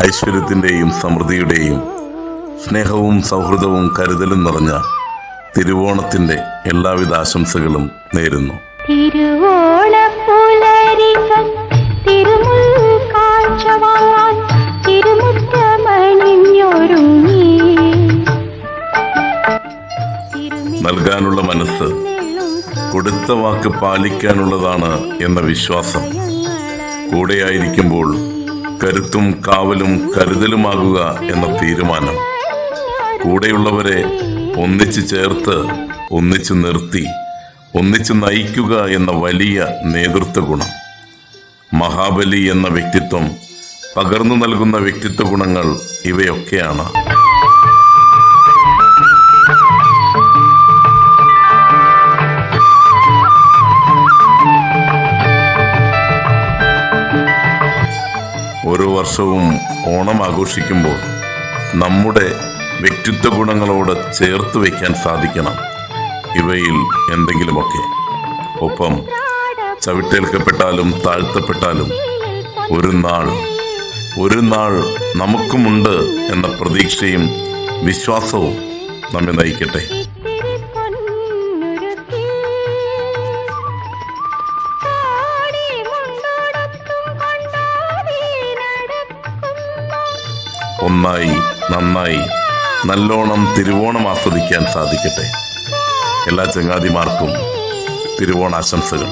ഐശ്വര്യത്തിൻ്റെയും സമൃദ്ധിയുടെയും സ്നേഹവും സൗഹൃദവും കരുതലും നിറഞ്ഞ തിരുവോണത്തിൻ്റെ എല്ലാവിധ ആശംസകളും നേരുന്നു. നൽകാനുള്ള മനസ്സ് കൊടുത്ത വാക്ക് പാലിക്കാനുള്ളതാണ് എന്ന വിശ്വാസം, കൂടെയായിരിക്കുമ്പോൾ കരുത്തും കാവലും കരുതലുമാകുക എന്ന തീരുമാനം, കൂടെയുള്ളവരെ ഒന്നിച്ചു ചേർത്ത് ഒന്നിച്ചു നിർത്തി ഒന്നിച്ചു നയിക്കുക എന്ന വലിയ നേതൃത്വ ഗുണം, മഹാബലി എന്ന വ്യക്തിത്വം പകർന്നു നൽകുന്ന വ്യക്തിത്വ ഗുണങ്ങൾ ഇവയൊക്കെയാണ്. ഓരോ വർഷവും ഓണം ആഘോഷിക്കുമ്പോൾ നമ്മുടെ വ്യക്തിത്വ ഗുണങ്ങളോട് ചേർത്ത് വയ്ക്കാൻ സാധിക്കണം ഇവയിൽ എന്തെങ്കിലുമൊക്കെ. ഒപ്പം ചവിട്ടേൽക്കപ്പെട്ടാലും താഴ്ത്തപ്പെട്ടാലും ഒരു നാൾ നമുക്കുമുണ്ട് എന്ന പ്രതീക്ഷയും വിശ്വാസവും നമ്മെ നയിക്കട്ടെ. ഒന്നായി നന്നായി നല്ലോണം തിരുവോണം ആസ്വദിക്കാൻ സാധിക്കട്ടെ. എല്ലാ ചങ്ങാതിമാർക്കും തിരുവോണാശംസകൾ.